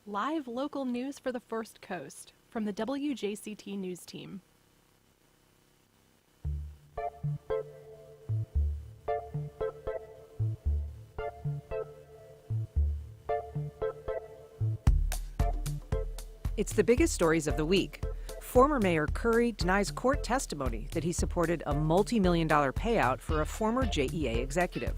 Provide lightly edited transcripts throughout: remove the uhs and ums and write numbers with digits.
Live local news for the First Coast from the WJCT News Team. It's the biggest stories of the week. Former Mayor Curry denies court testimony that he supported a multi-million-dollar payout for a former JEA executive.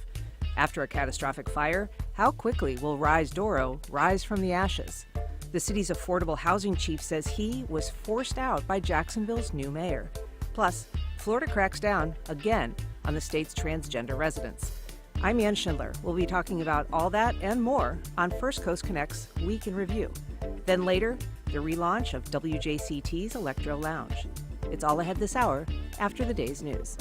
After a catastrophic fire, how quickly will Rise Doro rise from the ashes? The city's affordable housing chief says he was forced out by Jacksonville's new mayor. Plus, Florida cracks down again on the state's transgender residents. I'm Ann Schindler. We'll be talking about all that and more on First Coast Connect's Week in Review. Then later, the relaunch of WJCT's Electro Lounge. It's all ahead this hour after the day's news.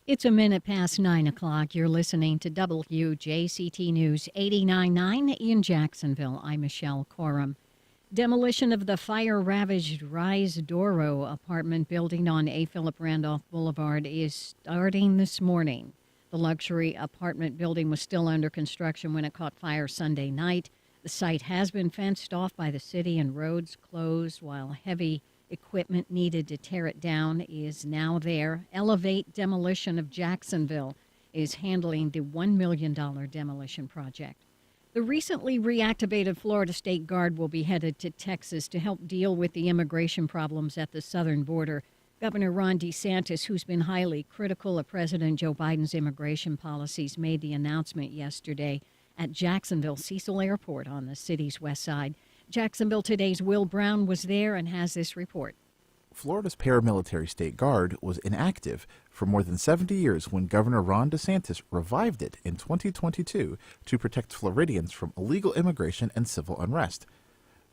It's a minute past 9 o'clock. You're listening to WJCT News 89.9 in Jacksonville. I'm Michelle Corum. Demolition of the fire-ravaged Rise Doro apartment building on A. Philip Randolph Boulevard is starting this morning. The luxury apartment building was still under construction when it caught fire Sunday night. The site has been fenced off by the city and roads closed while heavy equipment needed to tear it down is now there. Elevate Demolition of Jacksonville is handling the $1 million demolition project. The recently reactivated Florida State Guard will be headed to Texas to help deal with the immigration problems at the southern border. Governor Ron DeSantis, who's been highly critical of President Joe Biden's immigration policies, made the announcement yesterday at Jacksonville Cecil Airport on the city's west side. Jacksonville Today's Will Brown was there and has this report. Florida's paramilitary state guard was inactive for more than 70 years when Governor Ron DeSantis revived it in 2022 to protect Floridians from illegal immigration and civil unrest.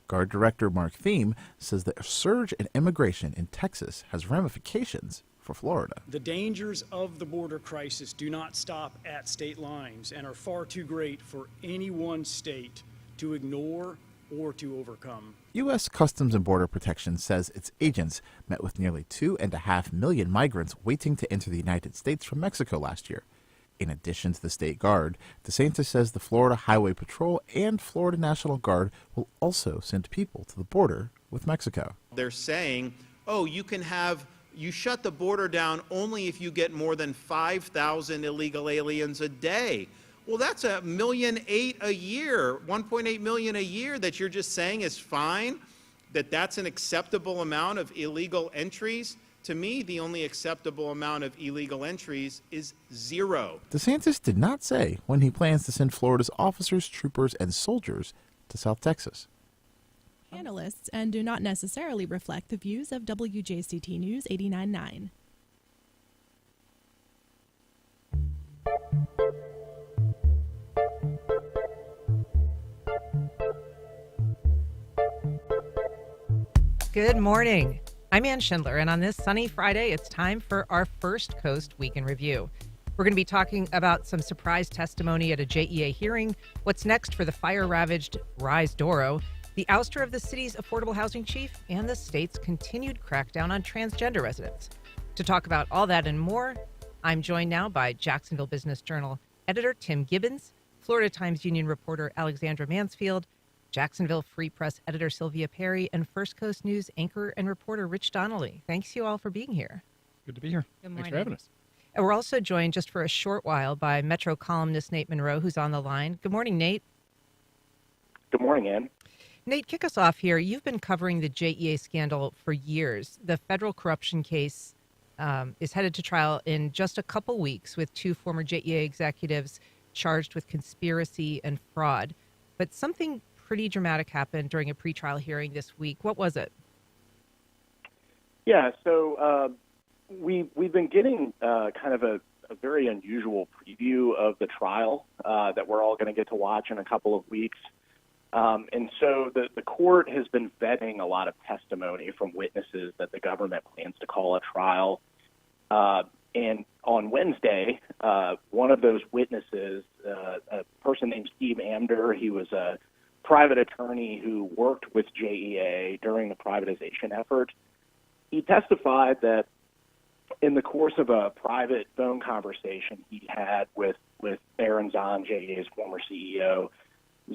Guard Director Mark Thiem says that a surge in immigration in Texas has ramifications for Florida. The dangers of the border crisis do not stop at state lines and are far too great for any one state to ignore or to overcome. U.S. Customs and Border Protection says its agents met with nearly 2.5 million migrants waiting to enter the United States from Mexico last year. In addition to the State Guard, DeSantis says the Florida Highway Patrol and Florida National Guard will also send people to the border with Mexico. They're saying, you shut the border down only if you get more than 5,000 illegal aliens a day. Well, that's $1.8 million a year, 1.8 million a year that you're just saying is fine, that's an acceptable amount of illegal entries. To me, the only acceptable amount of illegal entries is 0. DeSantis did not say when he plans to send Florida's officers, troopers, and soldiers to South Texas. Analysts and do not necessarily reflect the views of WJCT News 89.9. Good morning. I'm Ann Schindler, and on this sunny Friday, it's time for our First Coast Week in Review. We're going to be talking about some surprise testimony at a JEA hearing, what's next for the fire-ravaged Rise Doro, the ouster of the city's affordable housing chief, and the state's continued crackdown on transgender residents. To talk about all that and more, I'm joined now by Jacksonville Business Journal editor Tim Gibbons, Florida Times Union reporter Alexandra Mansfield, Jacksonville Free Press editor Sylvia Perry, and First Coast News anchor and reporter Rich Donnelly. Thanks you all for being here. Good to be here. Good morning. Thanks for having us. And we're also joined just for a short while by Metro columnist Nate Monroe, who's on the line. Good morning, Nate. Good morning, Ann. Nate, kick us off here. You've been covering the JEA scandal for years. The federal corruption case is headed to trial in just a couple weeks with 2 former JEA executives charged with conspiracy and fraud. But something pretty dramatic happened during a pretrial hearing this week. What was it? Yeah, so we've been getting kind of a very unusual preview of the trial that we're all going to get to watch in a couple of weeks. And so the court has been vetting a lot of testimony from witnesses that the government plans to call a trial. And on Wednesday, one of those witnesses, a person named Steve Amder, he was a private attorney who worked with JEA during the privatization effort. He testified that in the course of a private phone conversation he had with Aaron Zahn, JEA's former CEO,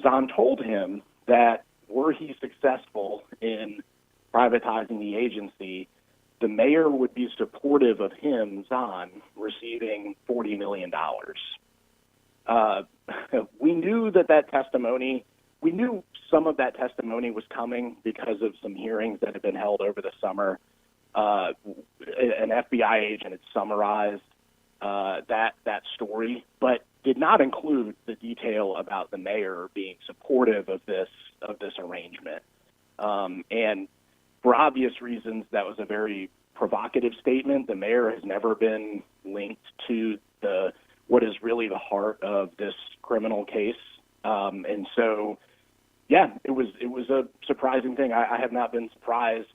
Zahn told him that were he successful in privatizing the agency, the mayor would be supportive of him, Zahn, receiving $40 million. We knew that testimony, we knew some of that testimony was coming because of some hearings that had been held over the summer. An FBI agent had summarized that story, but did not include the detail about the mayor being supportive of this arrangement. And for obvious reasons, that was a very provocative statement. The mayor has never been linked to what is really the heart of this criminal case. And so, yeah, it was a surprising thing. I have not been surprised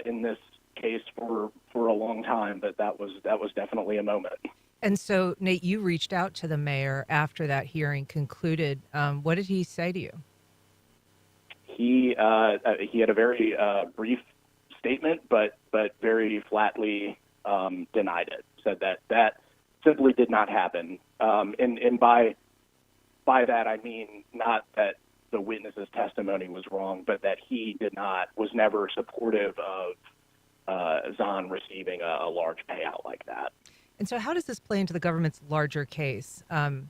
in this case for a long time, but that was definitely a moment. And so, Nate, you reached out to the mayor after that hearing concluded. What did he say to you? He had a very brief statement, but very flatly denied it. Said that simply did not happen. And by that I mean not that the witness's testimony was wrong, but that he was never supportive of Zahn receiving a large payout like that. And so, how does this play into the government's larger case? And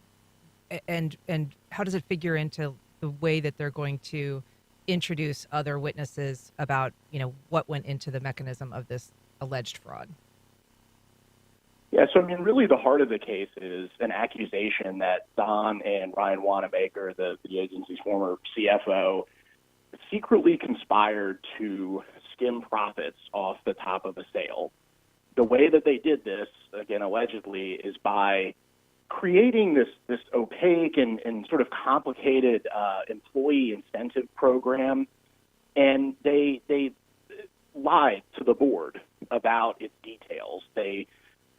how does it figure into the way that they're going to introduce other witnesses about, what went into the mechanism of this alleged fraud? Yeah, so I mean, really the heart of the case is an accusation that Zahn and Ryan Wanamaker, the agency's former CFO, secretly conspired to skim profits off the top of a sale. The way that they did this, again, allegedly, is by creating this opaque and sort of complicated employee incentive program, and they lied to the board about its details. They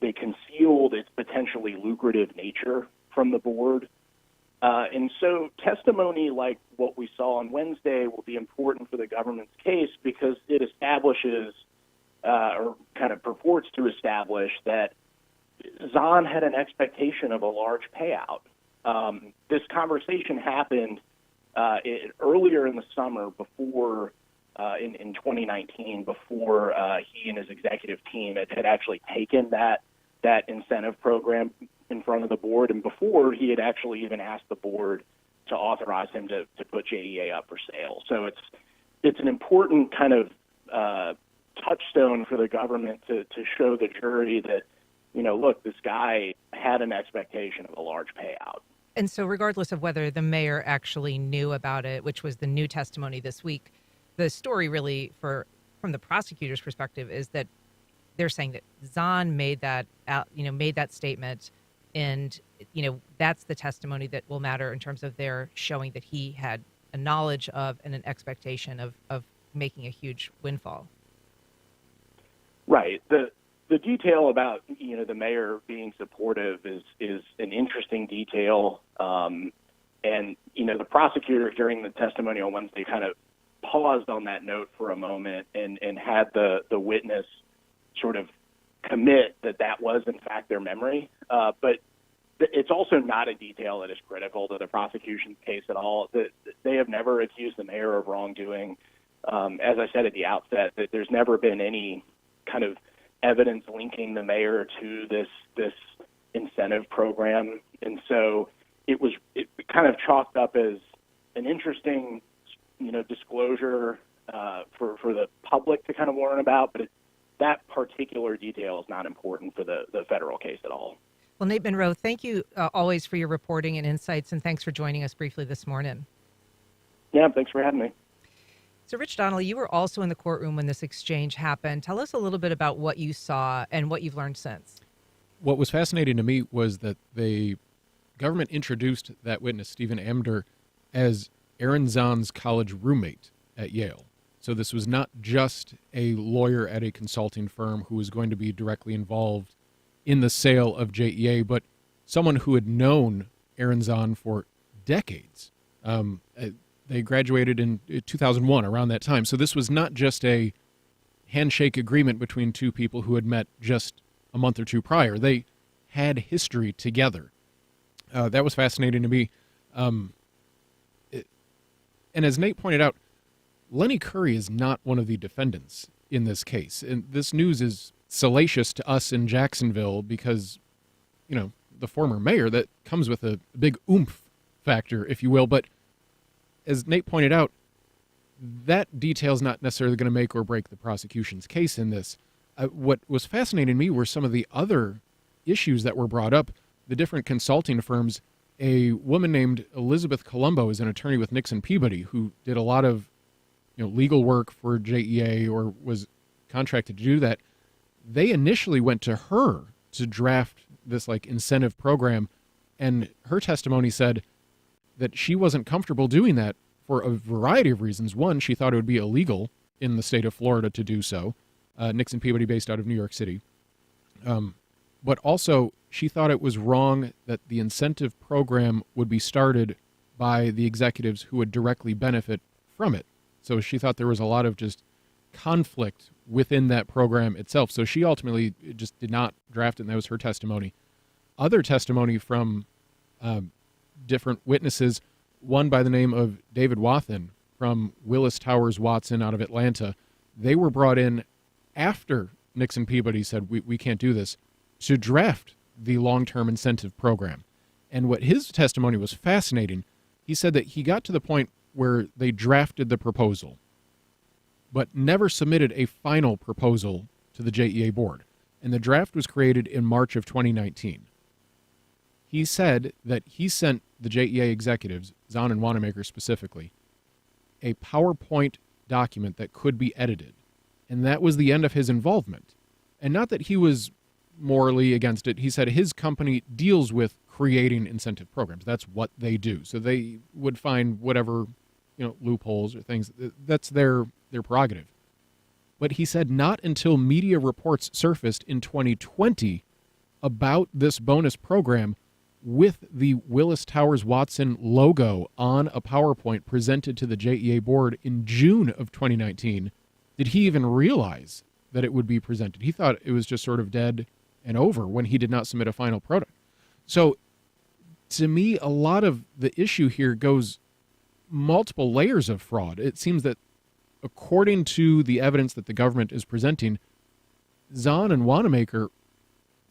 concealed its potentially lucrative nature from the board. And so testimony like what we saw on Wednesday will be important for the government's case because it establishes or kind of purports to establish that Zahn had an expectation of a large payout. This conversation happened earlier in the summer before, in 2019, before he and his executive team had actually taken that incentive program in front of the board, and before he had actually even asked the board to authorize him to put JEA up for sale. So it's an important kind of touchstone for the government to show the jury that, look, this guy had an expectation of a large payout. And so regardless of whether the mayor actually knew about it, which was the new testimony this week, the story really from the prosecutor's perspective is that they're saying that Zahn made that statement, and that's the testimony that will matter in terms of their showing that he had a knowledge of and an expectation of making a huge windfall. Right. The detail about the mayor being supportive is an interesting detail, and the prosecutor during the testimony on Wednesday kind of paused on that note for a moment and had the witness sort of commit that was in fact their memory, but it's also not a detail that is critical to the prosecution's case at all. They have never accused the mayor of wrongdoing. As I said at the outset, that there's never been any kind of evidence linking the mayor to this incentive program, and so it kind of chalked up as an interesting disclosure for the public to kind of learn about, but that particular detail is not important for the federal case at all. Well, Nate Monroe, thank you always for your reporting and insights, and thanks for joining us briefly this morning. Yeah, thanks for having me. So, Rich Donnelly, you were also in the courtroom when this exchange happened. Tell us a little bit about what you saw and what you've learned since. What was fascinating to me was that the government introduced that witness, Stephen Amder, as Aaron Zahn's college roommate at Yale. So this was not just a lawyer at a consulting firm who was going to be directly involved in the sale of JEA, but someone who had known Aaron Zahn for decades. They graduated in 2001, around that time. So this was not just a handshake agreement between two people who had met just a month or two prior. They had history together. That was fascinating to me. And as Nate pointed out, Lenny Curry is not one of the defendants in this case. And this news is salacious to us in Jacksonville because, the former mayor, that comes with a big oomph factor, if you will. But as Nate pointed out, that detail is not necessarily going to make or break the prosecution's case in this. What was fascinating to me were some of the other issues that were brought up, the different consulting firms. A woman named Elizabeth Colombo is an attorney with Nixon Peabody who did a lot of legal work for JEA or was contracted to do that. They initially went to her to draft this incentive program, and her testimony said that she wasn't comfortable doing that for a variety of reasons. One, she thought it would be illegal in the state of Florida to do so. Nixon Peabody based out of New York City. But also, she thought it was wrong that the incentive program would be started by the executives who would directly benefit from it. So she thought there was a lot of just conflict within that program itself. So she ultimately just did not draft it, and that was her testimony. Other testimony from different witnesses, one by the name of David Wathen from Willis Towers Watson out of Atlanta, they were brought in after Nixon Peabody said, we can't do this, to draft the long-term incentive program. And what his testimony was fascinating, he said that he got to the point where they drafted the proposal, but never submitted a final proposal to the JEA board. And the draft was created in March of 2019. He said that he sent the JEA executives, Zahn and Wanamaker specifically, a PowerPoint document that could be edited. And that was the end of his involvement. And not that he was morally against it. He said his company deals with creating incentive programs. That's what they do. So they would find whatever, loopholes or things. That's their prerogative. But he said not until media reports surfaced in 2020 about this bonus program with the Willis Towers Watson logo on a PowerPoint presented to the JEA board in June of 2019 did he even realize that it would be presented. He thought it was just sort of dead and over when he did not submit a final product. So to me, a lot of the issue here goes multiple layers of fraud. It seems that according to the evidence that the government is presenting, Zahn and Wanamaker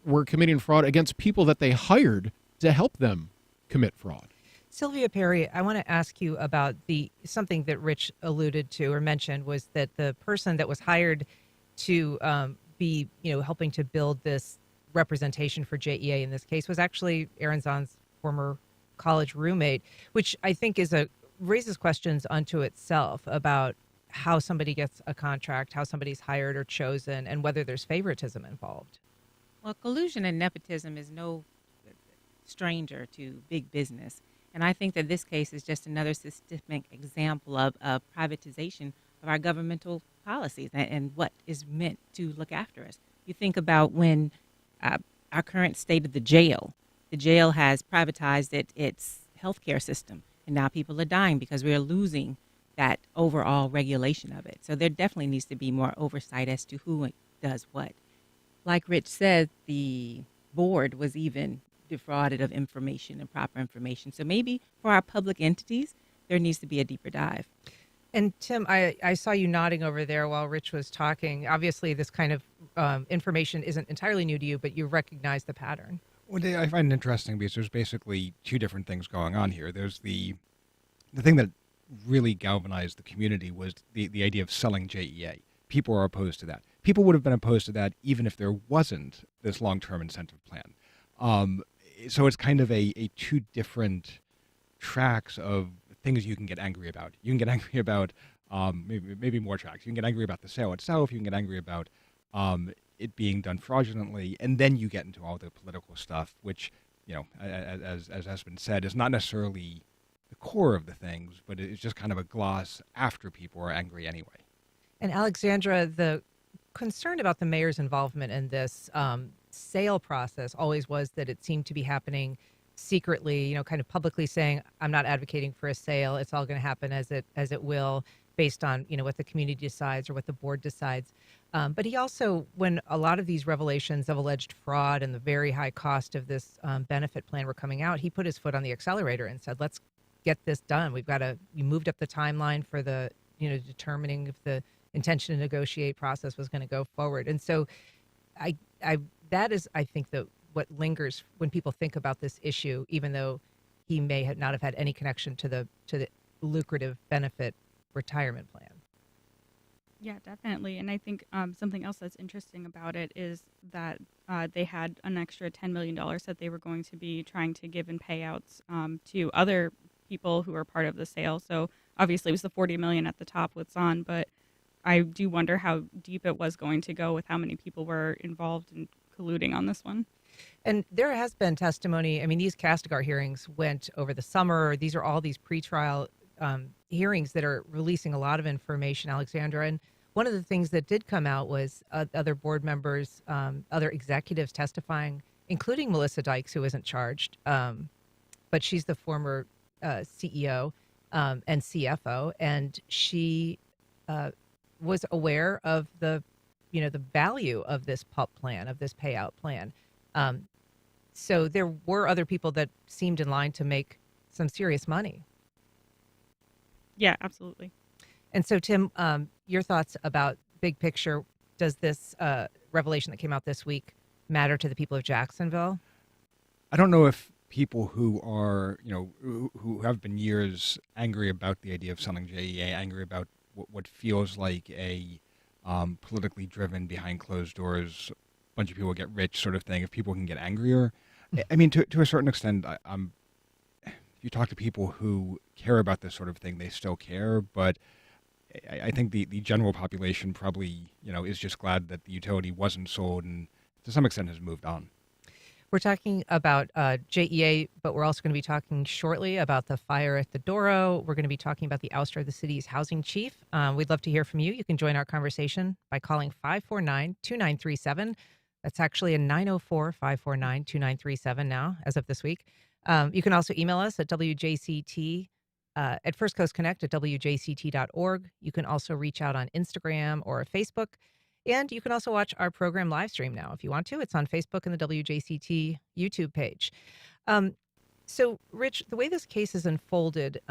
were committing fraud against people that they hired to help them commit fraud. Sylvia Perry, I want to ask you about something that Rich alluded to or mentioned, was that the person that was hired to be, helping to build this representation for JEA in this case was actually Aaron Zahn's former college roommate, which I think raises questions unto itself about how somebody gets a contract, how somebody's hired or chosen, and whether there's favoritism involved. Well, collusion and nepotism is no stranger to big business. And I think that this case is just another systemic example of privatization of our governmental policies and what is meant to look after us. You think about when our current state of the jail has privatized its healthcare system, and now people are dying because we are losing that overall regulation of it. So there definitely needs to be more oversight as to who does what. Like Rich said, the board was even defrauded of information and proper information. So maybe for our public entities, there needs to be a deeper dive. And Tim, I saw you nodding over there while Rich was talking. Obviously, this kind of information isn't entirely new to you, but you recognize the pattern. Well, I find it interesting because there's basically two different things going on here. There's the thing that really galvanized the community was the idea of selling JEA. People are opposed to that. People would have been opposed to that even if there wasn't this long-term incentive plan. So it's kind of a two different tracks of things you can get angry about. You can get angry about maybe more tracks. You can get angry about the sale itself. You can get angry about it being done fraudulently, and then you get into all the political stuff, which, as has been said, is not necessarily the core of the things, but it's just kind of a gloss after people are angry anyway. And Alexandra, the concern about the mayor's involvement in this sale process always was that it seemed to be happening secretly, kind of publicly saying, I'm not advocating for a sale. It's all going to happen as it will, based on, what the community decides or what the board decides. But he also, when a lot of these revelations of alleged fraud and the very high cost of this benefit plan were coming out, he put his foot on the accelerator and said, let's get this done. We moved up the timeline for the, determining if the intention to negotiate process was going to go forward. And so that is, I think, what lingers when people think about this issue, even though he may not have had any connection to the lucrative benefit retirement plan. Yeah, definitely. And I think something else that's interesting about it is that they had an extra $10 million that they were going to be trying to give in payouts to other people who were part of the sale. So obviously it was the $40 million at the top with Zahn, but I do wonder how deep it was going to go with how many people were involved in colluding on this one. And there has been testimony. I mean, these Castigar hearings went over the summer. These are all these pretrial hearings that are releasing a lot of information, Alexandra. And one of the things that did come out was other board members, other executives testifying, including Melissa Dykes, who isn't charged, but she's the former CEO and CFO, and she was aware of the value of this PUP plan, of this payout plan. So there were other people that seemed in line to make some serious money. Yeah, absolutely. And so, Tim, your thoughts about big picture, does this revelation that came out this week matter to the people of Jacksonville? I don't know if people who are, who have been years angry about the idea of selling JEA, angry about what feels like a politically driven, behind closed doors, bunch of people get rich sort of thing, if people can get angrier. I mean, to a certain extent, if you talk to people who care about this sort of thing, they still care, but I think the general population probably, is just glad that the utility wasn't sold and to some extent has moved on. We're talking about JEA, but we're also going to be talking shortly about the fire at the Doro. We're going to be talking about the ouster of the city's housing chief. We'd love to hear from you. You can join our conversation by calling 549-2937. That's actually a 904-549-2937 now, as of this week. You can also email us at WJCT at First Coast Connect at WJCT.org. You can also reach out on Instagram or Facebook. And you can also watch our program live stream now if you want to. It's on Facebook and the WJCT YouTube page. So, Rich, the way this case is unfolded,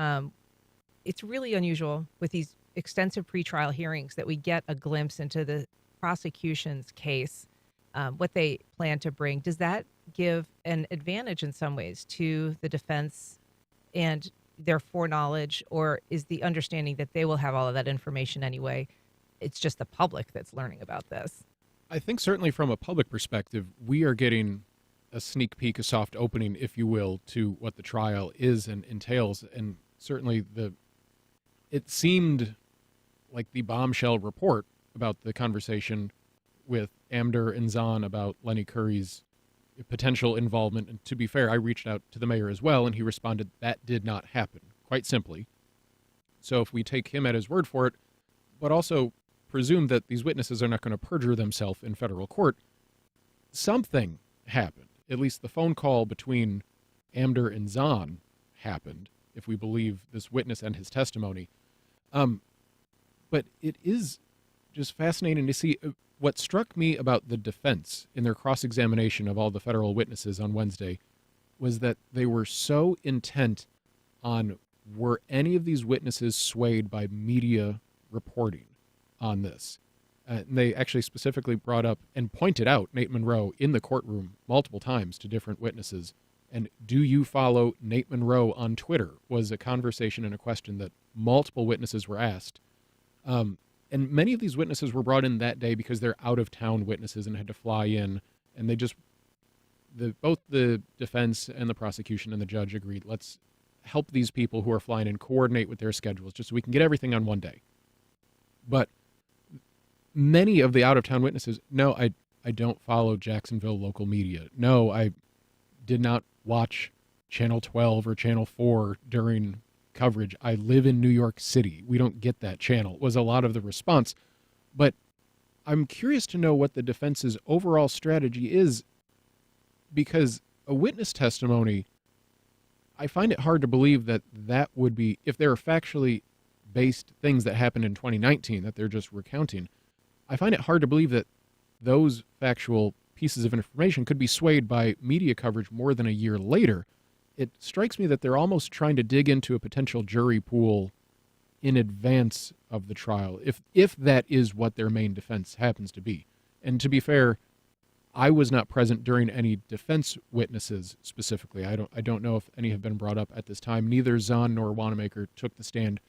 it's really unusual with these extensive pretrial hearings that we get a glimpse into the prosecution's case, what they plan to bring. Does that give an advantage in some ways to the defense and their foreknowledge, or is the understanding that they will have all of that information anyway? It's just the public that's learning about this. I think certainly from a public perspective, we are getting a sneak peek, a soft opening, if you will, to what the trial is and entails. And certainly it seemed like the bombshell report about the conversation with Amder and Zahn about Lenny Curry's potential involvement. And to be fair, I reached out to the mayor as well, and he responded that did not happen, quite simply. So if we take him at his word for it, but also presume that these witnesses are not going to perjure themselves in federal court, something happened. At least the phone call between Amder and Zahn happened, if we believe this witness and his testimony. But it is just fascinating to see. What struck me about the defense in their cross-examination of all the federal witnesses on Wednesday was that they were so intent on, were any of these witnesses swayed by media reporting on this? And they actually specifically brought up and pointed out Nate Monroe in the courtroom multiple times to different witnesses. And do you follow Nate Monroe on Twitter was a conversation and a question that multiple witnesses were asked. And many of these witnesses were brought in that day because they're out-of-town witnesses and had to fly in. And they just, both the defense and the prosecution and the judge agreed, let's help these people who are flying in coordinate with their schedules just so we can get everything on one day. But many of the out-of-town witnesses, no, I don't follow Jacksonville local media. No, I did not watch Channel 12 or Channel 4 during coverage. I live in New York City. We don't get that channel, was a lot of the response. But I'm curious to know what the defense's overall strategy is, because a witness testimony I find it hard to believe that that would be, if there are factually based things that happened in 2019 that they're just recounting, I find it hard to believe that those factual pieces of information could be swayed by media coverage more than a year later. It strikes me that they're almost trying to dig into a potential jury pool in advance of the trial, if that is what their main defense happens to be. And to be fair, I was not present during any defense witnesses specifically. I don't know if any have been brought up at this time. Neither Zahn nor Wanamaker took the stand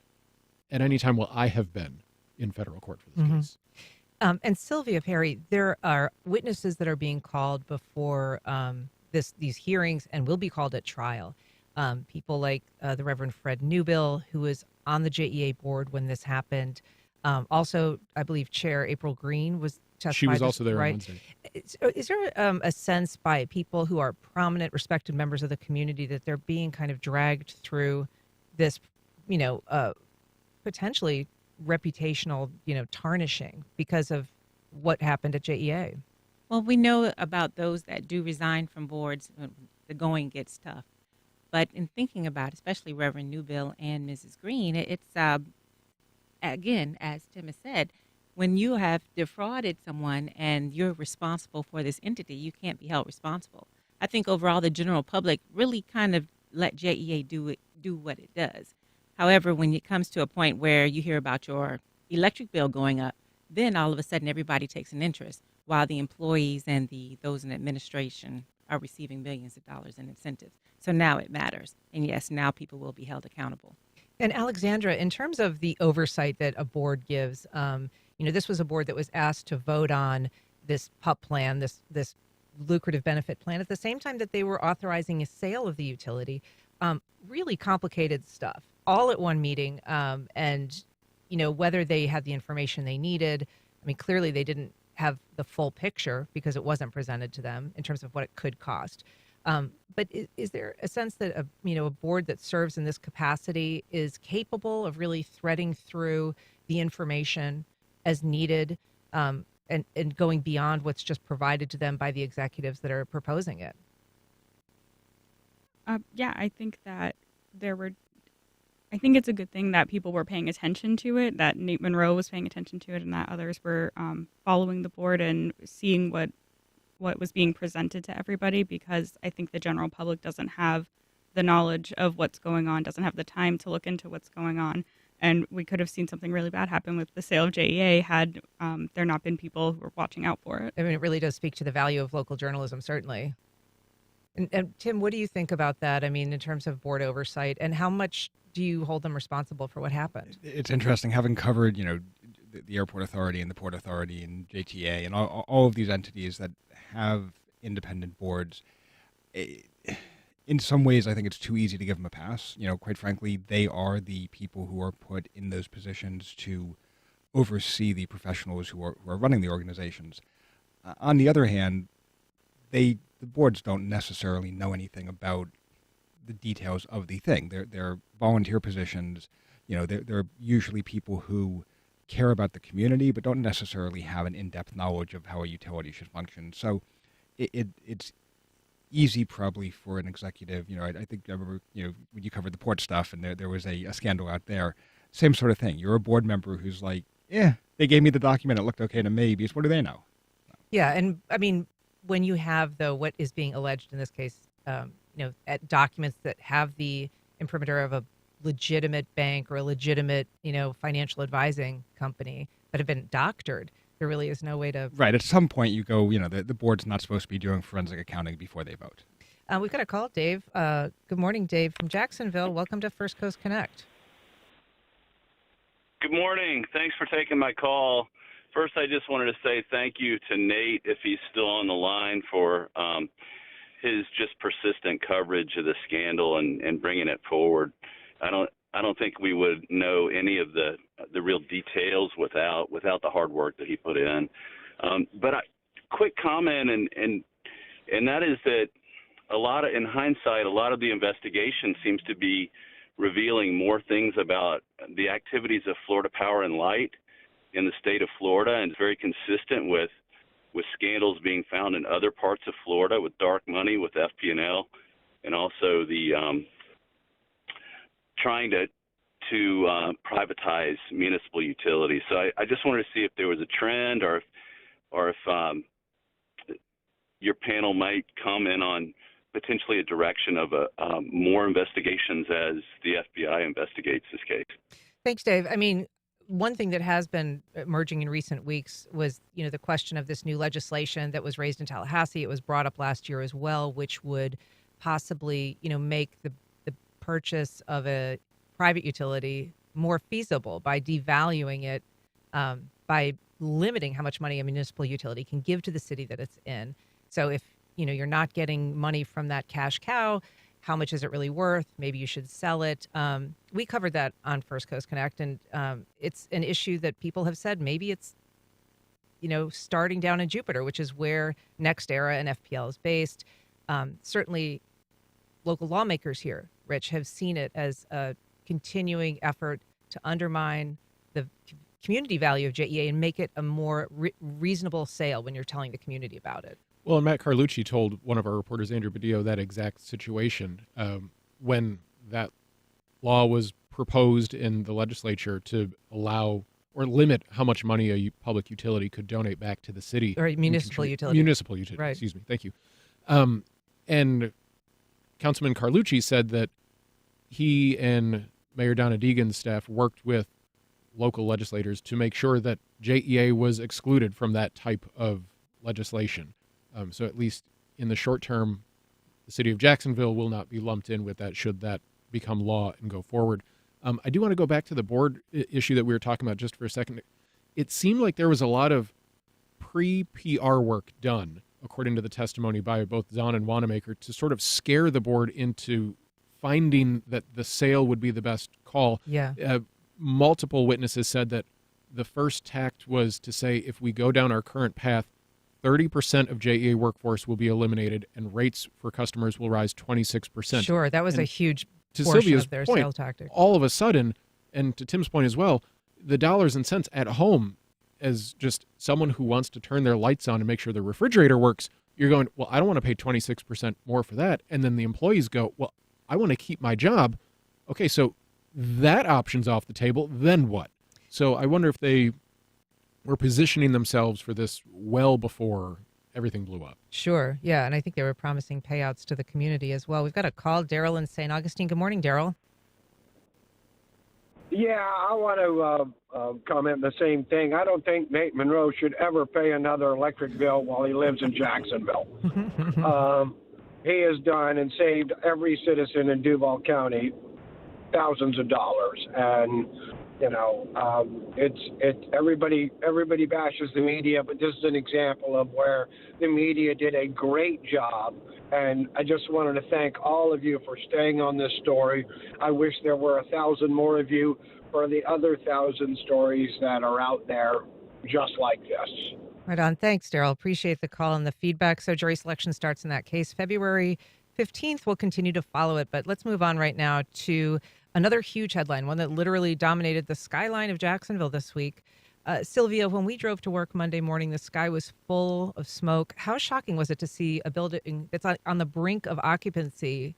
at any time while I have been in federal court for this case. And Sylvia Perry, there are witnesses that are being called before these hearings and will be called at trial. People like the Reverend Fred Newbill, who was on the JEA board when this happened. Also, I believe Chair April Green was testified. She was also there right? on Wednesday. Is there a sense by people who are prominent, respected members of the community that they're being kind of dragged through this, potentially reputational, tarnishing because of what happened at JEA? Well, we know about those that do resign from boards when the going gets tough. But in thinking about, especially Reverend Newbill and Mrs. Green, it's, again, as Tim has said, when you have defrauded someone and you're responsible for this entity, you can't be held responsible. I think overall the general public really kind of let JEA do what it does. However, when it comes to a point where you hear about your electric bill going up, then all of a sudden everybody takes an interest, while the employees and those in administration are receiving millions of dollars in incentives. So now it matters. And yes, now people will be held accountable. And Alexandra, in terms of the oversight that a board gives, this was a board that was asked to vote on this PUP plan, this lucrative benefit plan, at the same time that they were authorizing a sale of the utility. Really complicated stuff, all at one meeting. And whether they had the information they needed, I mean, clearly they didn't have the full picture because it wasn't presented to them in terms of what it could cost. But is there a sense that a board that serves in this capacity is capable of really threading through the information as needed and going beyond what's just provided to them by the executives that are proposing it? Yeah, I think that I think it's a good thing that people were paying attention to it, that Nate Monroe was paying attention to it, and that others were following the board and seeing what was being presented to everybody, because I think the general public doesn't have the knowledge of what's going on, doesn't have the time to look into what's going on. And we could have seen something really bad happen with the sale of JEA had there not been people who were watching out for it. I mean, it really does speak to the value of local journalism, certainly. And Tim, what do you think about that? I mean, in terms of board oversight, and how much do you hold them responsible for what happened? It's interesting, having covered, the Airport Authority and the Port Authority and JTA and all of these entities that have independent boards. In some ways, I think it's too easy to give them a pass. Quite frankly, they are the people who are put in those positions to oversee the professionals who are running the organizations. On the other hand, the boards don't necessarily know anything about the details of the thing. They're volunteer positions. They're usually people who care about the community but don't necessarily have an in-depth knowledge of how a utility should function. So it's easy probably for an executive. I think I remember when you covered the port stuff and there was a scandal out there. Same sort of thing. You're a board member who's like, they gave me the document, it looked okay to me, because what do they know? Yeah, and I mean, when you have what is being alleged in this case, at documents that have the imprimatur of a legitimate bank or a legitimate, financial advising company, but have been doctored, there really is no way to... Right. At some point you go, the board's not supposed to be doing forensic accounting before they vote. We've got a call, Dave. Good morning, Dave from Jacksonville. Welcome to First Coast Connect. Good morning. Thanks for taking my call. First, I just wanted to say thank you to Nate, if he's still on the line, for his just persistent coverage of the scandal and bringing it forward. I don't think we would know any of the real details without the hard work that he put in. But quick comment, and that is that in hindsight, a lot of the investigation seems to be revealing more things about the activities of Florida Power and Light in the state of Florida, and it's very consistent with scandals being found in other parts of Florida with dark money, with FP&L, and also the trying to privatize municipal utilities. So I just wanted to see if there was a trend, or if your panel might comment on potentially a direction of more investigations as the FBI investigates this case. Thanks, Dave. I mean, one thing that has been emerging in recent weeks was, the question of this new legislation that was raised in Tallahassee. It was brought up last year as well, which would possibly, make the purchase of a private utility more feasible by devaluing it, by limiting how much money a municipal utility can give to the city that it's in. So if, you're not getting money from that cash cow, how much is it really worth? Maybe you should sell it. We covered that on First Coast Connect, and it's an issue that people have said maybe it's, starting down in Jupiter, which is where NextEra and FPL is based. Certainly, local lawmakers here, Rich, have seen it as a continuing effort to undermine the community value of JEA and make it a more reasonable sale when you're telling the community about it. Well, and Matt Carlucci told one of our reporters, Andrew Badillo, that exact situation when that law was proposed in the legislature to allow or limit how much money a public utility could donate back to the city. Or municipal utility. Municipal utility, right. Excuse me. Thank you. And Councilman Carlucci said that he and Mayor Donna Deegan's staff worked with local legislators to make sure that JEA was excluded from that type of legislation. So at least in the short term, the city of Jacksonville will not be lumped in with that should that become law and go forward. I do want to go back to the board issue that we were talking about just for a second. It seemed like there was a lot of pre-PR work done, according to the testimony by both Zahn and Wanamaker, to sort of scare the board into finding that the sale would be the best call. Yeah. Multiple witnesses said that the first tact was to say, if we go down our current path, 30% of JEA workforce will be eliminated and rates for customers will rise 26%. Sure, that was and a huge to portion Sylvia's of their point, sales tactic. All of a sudden, and to Tim's point as well, the dollars and cents at home, as just someone who wants to turn their lights on and make sure the refrigerator works, you're going, well, I don't want to pay 26% more for that. And then the employees go, well, I want to keep my job. Okay, so that option's off the table. Then what? So I wonder if they were positioning themselves for this well before everything blew up. Sure, yeah, and I think they were promising payouts to the community as well. We've got a call, Daryl in St. Augustine. Good morning, Daryl. Yeah, I want to comment the same thing. I don't think Nate Monroe should ever pay another electric bill while he lives in Jacksonville. He has done and saved every citizen in Duval County thousands of dollars, and everybody bashes the media, but this is an example of where the media did a great job. And I just wanted to thank all of you for staying on this story. I wish there were 1,000 more of you for the other 1,000 stories that are out there just like this. Right on. Thanks, Daryl. Appreciate the call and the feedback. So jury selection starts in that case February 15th. We'll continue to follow it, but let's move on right now to another huge headline, one that literally dominated the skyline of Jacksonville this week. Sylvia, when we drove to work Monday morning, the sky was full of smoke. How shocking was it to see a building that's on the brink of occupancy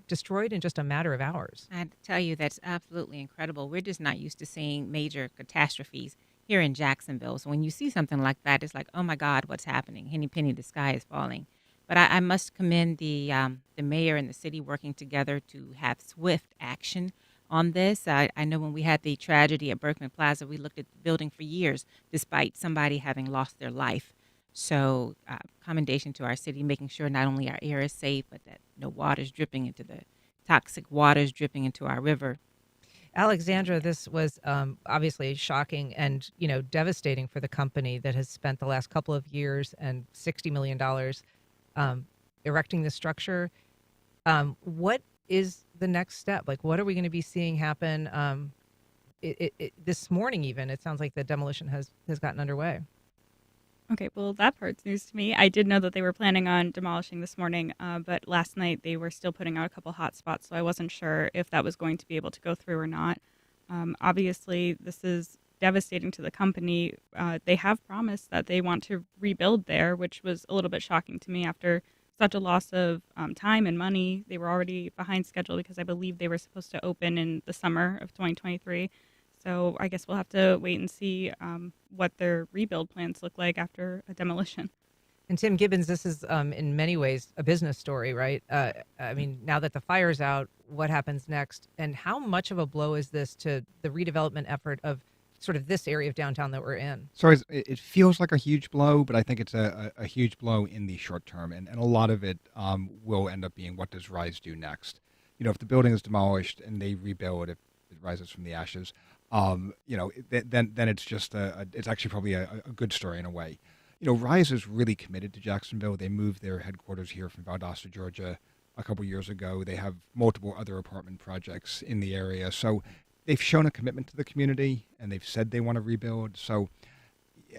destroyed in just a matter of hours? I have to tell you, that's absolutely incredible. We're just not used to seeing major catastrophes here in Jacksonville. So when you see something like that, it's like, oh my God, what's happening? Henny penny, the sky is falling. But I must commend the mayor and the city working together to have swift action on this. I know when we had the tragedy at Berkman Plaza, we looked at the building for years, despite somebody having lost their life. So commendation to our city, making sure not only our air is safe, but that no water's dripping into the toxic waters dripping into our river. Alexandra, this was obviously shocking and, devastating for the company that has spent the last couple of years and $60 million erecting the structure. What is the next step? Like, what are we going to be seeing happen this morning even? It sounds like the demolition has gotten underway. Okay, well, that part's news to me. I did know that they were planning on demolishing this morning, but last night they were still putting out a couple hot spots, so I wasn't sure if that was going to be able to go through or not. Obviously, this is devastating to the company. They have promised that they want to rebuild there, which was a little bit shocking to me after such a loss of time and money. They were already behind schedule because I believe they were supposed to open in the summer of 2023. So I guess we'll have to wait and see what their rebuild plans look like after a demolition. And Tim Gibbons, this is in many ways a business story, right? I mean, now that the fire's out, what happens next? And how much of a blow is this to the redevelopment effort of sort of this area of downtown that we're in? So it feels like a huge blow, but I think it's a huge blow in the short term. And a lot of it will end up being, what does Rise do next? If the building is demolished and they rebuild, if it rises from the ashes, then it's just it's actually probably a good story in a way. Rise is really committed to Jacksonville. They moved their headquarters here from Valdosta, Georgia, a couple years ago. They have multiple other apartment projects in the area. So they've shown a commitment to the community, and they've said they want to rebuild. So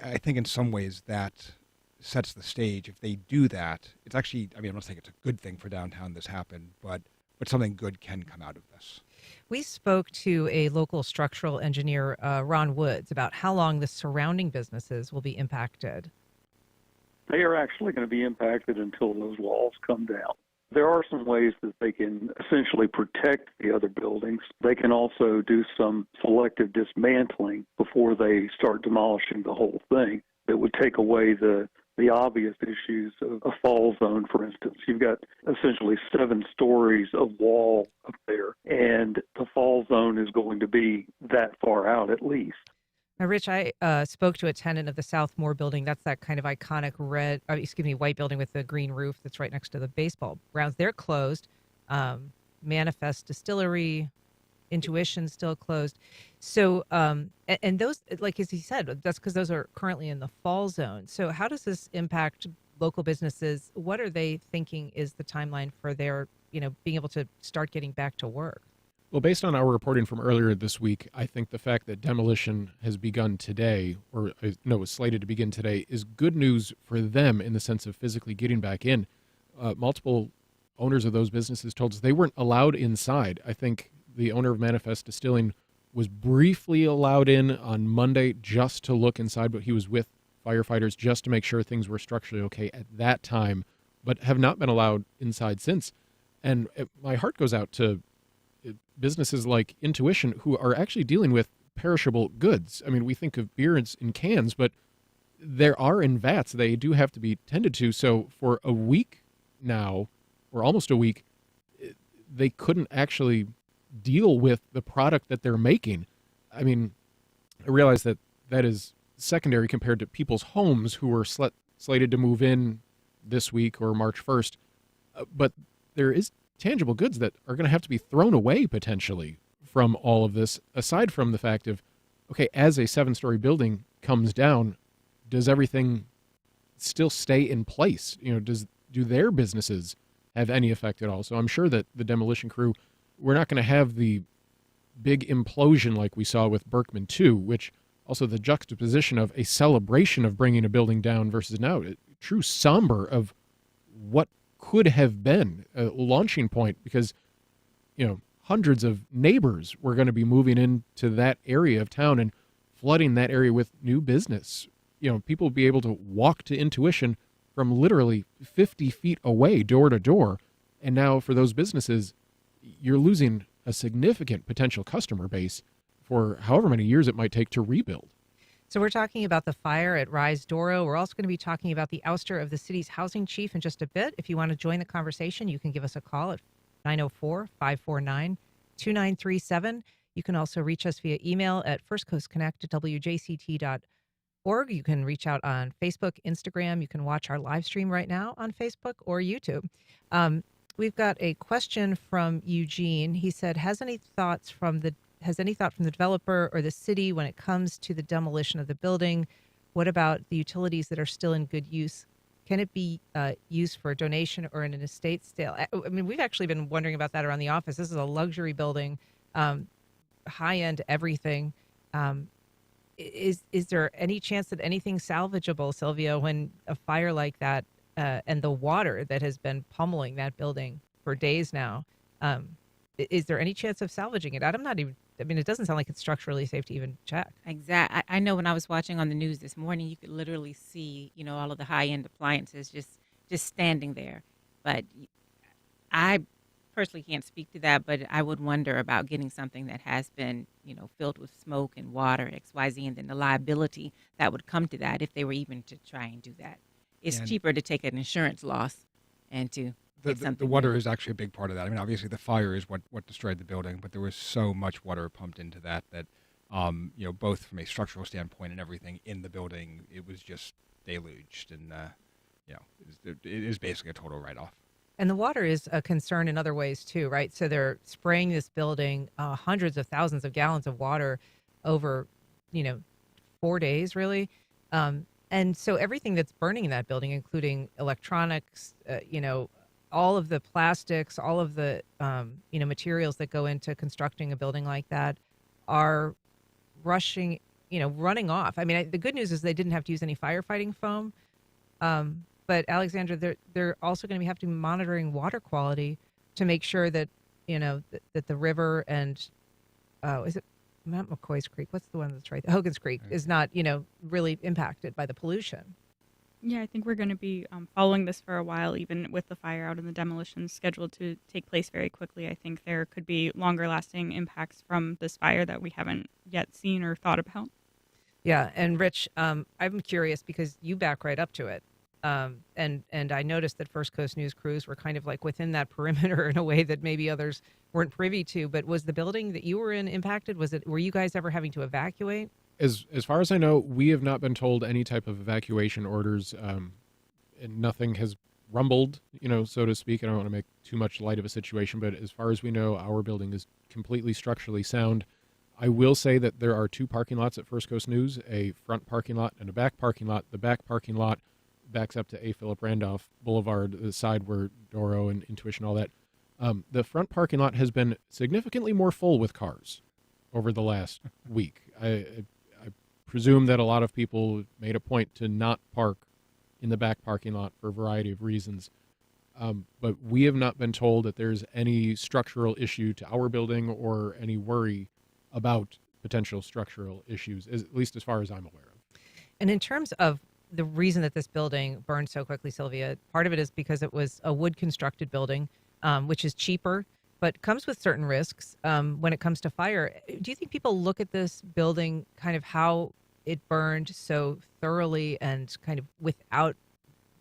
I think in some ways that sets the stage. If they do that, it's actually, I'm not saying it's a good thing for downtown this happened, but something good can come out of this. We spoke to a local structural engineer, Ron Woods, about how long the surrounding businesses will be impacted. They are actually going to be impacted until those walls come down. There are some ways that they can essentially protect the other buildings. They can also do some selective dismantling before they start demolishing the whole thing that would take away the obvious issues of a fall zone, for instance. You've got essentially 7 stories of wall up there, and the fall zone is going to be that far out at least. Now, Rich, I spoke to a tenant of the Southmore building. That's that kind of iconic white building with the green roof that's right next to the baseball grounds. They're closed. Manifest Distillery, Intuition still closed. So, and those, like as he said, that's because those are currently in the fall zone. So how does this impact local businesses? What are they thinking is the timeline for their, being able to start getting back to work? Well, based on our reporting from earlier this week, I think the fact that demolition has begun today, or was slated to begin today, is good news for them in the sense of physically getting back in. Multiple owners of those businesses told us they weren't allowed inside. I think the owner of Manifest Distilling was briefly allowed in on Monday just to look inside, but he was with firefighters just to make sure things were structurally okay at that time, but have not been allowed inside since. And my heart goes out to businesses like Intuition, who are actually dealing with perishable goods. I mean, we think of beer in cans, but there are in vats. They do have to be tended to. So for a week now, or almost a week, they couldn't actually deal with the product that they're making. I mean, I realize that is secondary compared to people's homes who were slated to move in this week or March 1st. But there is tangible goods that are going to have to be thrown away potentially from all of this, aside from the fact of, okay, as a 7-story building comes down, does everything still stay in place? Do their businesses have any effect at all? So I'm sure that the demolition crew, we're not going to have the big implosion like we saw with Berkman 2, which also the juxtaposition of a celebration of bringing a building down versus now, a true somber of what could have been a launching point, because hundreds of neighbors were going to be moving into that area of town and flooding that area with new business. People would be able to walk to Intuition from literally 50 feet away, door to door. And now for those businesses, you're losing a significant potential customer base for however many years it might take to rebuild. So we're talking about the fire at Rise Doro. We're also going to be talking about the ouster of the city's housing chief in just a bit. If you want to join the conversation, you can give us a call at 904-549-2937. You can also reach us via email at firstcoastconnect@wjct.org. You can reach out on Facebook, Instagram. You can watch our live stream right now on Facebook or YouTube. We've got a question from Eugene. He said, has any thought from the developer or the city when it comes to the demolition of the building? What about the utilities that are still in good use? Can it be used for a donation or in an estate sale? I mean, we've actually been wondering about that around the office. This is a luxury building, high-end everything. Is there any chance that anything's salvageable, Sylvia, when a fire like that and the water that has been pummeling that building for days now, is there any chance of salvaging it? It doesn't sound like it's structurally safe to even check. Exactly. I know when I was watching on the news this morning, you could literally see, all of the high-end appliances just standing there. But I personally can't speak to that, but I would wonder about getting something that has been, filled with smoke and water, XYZ, and then the liability that would come to that if they were even to try and do that. It's And cheaper to take an insurance loss and to the get something water new. is actually a big part of that. I mean, obviously the fire is what destroyed the building, but there was so much water pumped into that both from a structural standpoint and everything in the building, it was just deluged, and it is basically a total write-off. And the water is a concern in other ways too, right? So they're spraying this building, hundreds of thousands of gallons of water over, 4 days, really. And so everything that's burning in that building, including electronics, all of the plastics, all of the, materials that go into constructing a building like that are running off. I mean, the good news is they didn't have to use any firefighting foam. But Alexandra, they're also going to have to be monitoring water quality to make sure that, that the river and, is it not McCoy's Creek? What's the one that's right? Hogan's Creek is not, really impacted by the pollution. Yeah, I think we're going to be following this for a while, even with the fire out and the demolitions scheduled to take place very quickly. I think there could be longer lasting impacts from this fire that we haven't yet seen or thought about. Yeah. And Rich, I'm curious because you back right up to it. And I noticed that First Coast News crews were kind of like within that perimeter in a way that maybe others weren't privy to. But was the building that you were in impacted? Were you guys ever having to evacuate? As far as I know, we have not been told any type of evacuation orders, and nothing has rumbled, so to speak. I don't want to make too much light of a situation, but as far as we know, our building is completely structurally sound. I will say that there are two parking lots at First Coast News, a front parking lot and a back parking lot. The back parking lot backs up to A. Philip Randolph Boulevard, the side where Doro and Intuition, all that. The front parking lot has been significantly more full with cars over the last week. I presume that a lot of people made a point to not park in the back parking lot for a variety of reasons. But we have not been told that there's any structural issue to our building or any worry about potential structural issues, at least as far as I'm aware of. And in terms of the reason that this building burned so quickly, Sylvia, part of it is because it was a wood constructed building, which is cheaper, but comes with certain risks when it comes to fire. Do you think people look at this building kind of how it burned so thoroughly and kind of without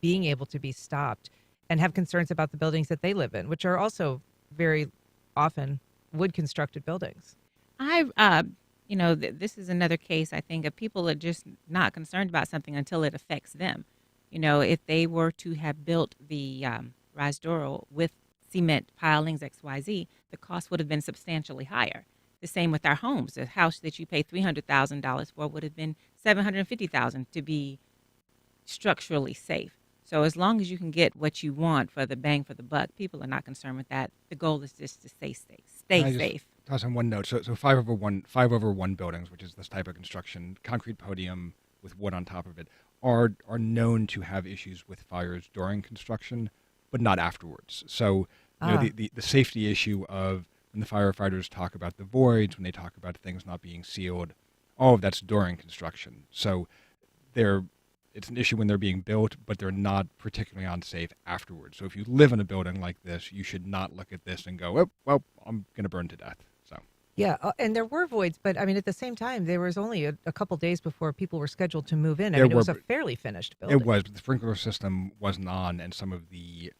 being able to be stopped and have concerns about the buildings that they live in, which are also very often wood constructed buildings? This is another case, I think, of people are just not concerned about something until it affects them. If they were to have built the Risdoro with cement pilings XYZ, the cost would have been substantially higher. The same with our homes. A house that you pay $300,000 for would have been $750,000 to be structurally safe. So as long as you can get what you want for the bang for the buck, people are not concerned with that. The goal is just to stay safe. Stay safe. Toss on one note. So 5/1 buildings, which is this type of construction, concrete podium with wood on top of it, are known to have issues with fires during construction, but not afterwards. So the safety issue of when the firefighters talk about the voids, when they talk about things not being sealed, all of that's during construction. So it's an issue when they're being built, but they're not particularly unsafe afterwards. So if you live in a building like this, you should not look at this and go, oh, well, I'm going to burn to death. So Yeah, and there were voids, but I mean, at the same time, there was only a couple days before people were scheduled to move in. I mean, it was a fairly finished building. It was, but the sprinkler system wasn't on, and some of the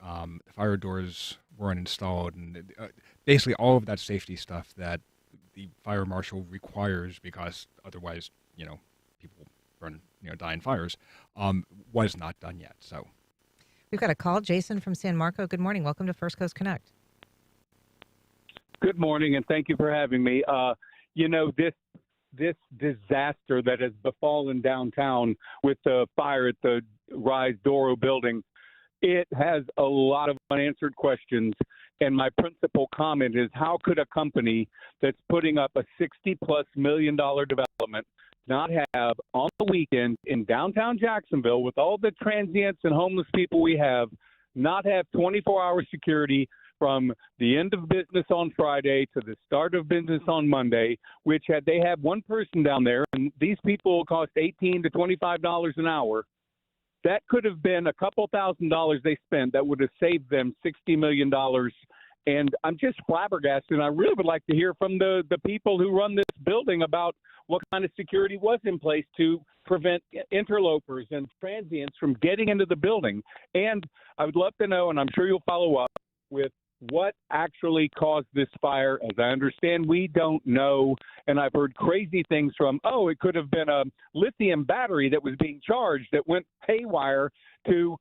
fire doors weren't installed, and basically all of that safety stuff that the fire marshal requires, because otherwise, people burn, die in fires, was not done yet. So we've got a call, Jason from San Marco. Good morning. Welcome to First Coast Connect. Good morning, and thank you for having me. This disaster that has befallen downtown with the fire at the Rise Doro building, it has a lot of unanswered questions. And my principal comment is, how could a company that's putting up a $60+ million development not have on the weekend in downtown Jacksonville, with all the transients and homeless people we have, not have 24-hour security from the end of business on Friday to the start of business on Monday, which they have one person down there, and these people cost $18 to $25 an hour. That could have been a couple $1,000s they spent that would have saved them $60 million. And I'm just flabbergasted. And I really would like to hear from the people who run this building about what kind of security was in place to prevent interlopers and transients from getting into the building. And I would love to know, and I'm sure you'll follow up with, what actually caused this fire. As I understand, we don't know. And I've heard crazy things from, it could have been a lithium battery that was being charged that went haywire to,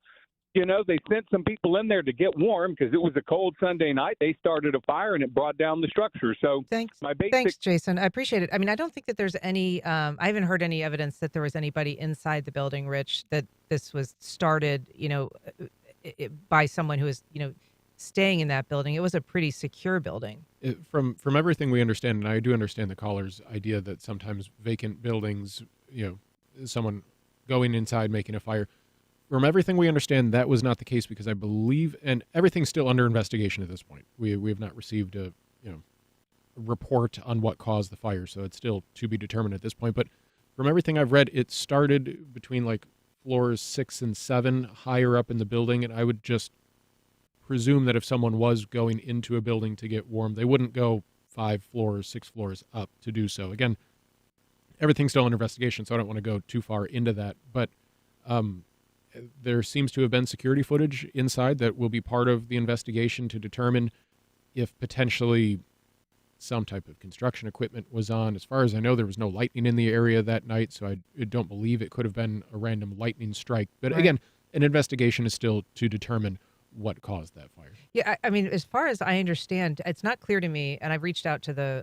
they sent some people in there to get warm because it was a cold Sunday night. They started a fire and it brought down the structure. So thanks, Jason. I appreciate it. I mean, I don't think that there's any, I haven't heard any evidence that there was anybody inside the building, Rich, that this was started, by someone who is, staying in that building. It was a pretty secure building. From everything we understand, and I do understand the caller's idea that sometimes vacant buildings, someone going inside making a fire. From everything we understand, that was not the case, because I believe, and everything's still under investigation at this point. We have not received a report on what caused the fire, so it's still to be determined at this point. But from everything I've read, it started between like floors 6 and 7, higher up in the building, and I would just presume that if someone was going into a building to get warm, they wouldn't go 5 floors, 6 floors up to do so. Again, everything's still under investigation, so I don't want to go too far into that. But there seems to have been security footage inside that will be part of the investigation to determine if potentially some type of construction equipment was on. As far as I know, there was no lightning in the area that night, so I don't believe it could have been a random lightning strike. But again, an investigation is still to determine what caused that fire. Yeah, I mean, as far as I understand, it's not clear to me, and I've reached out to the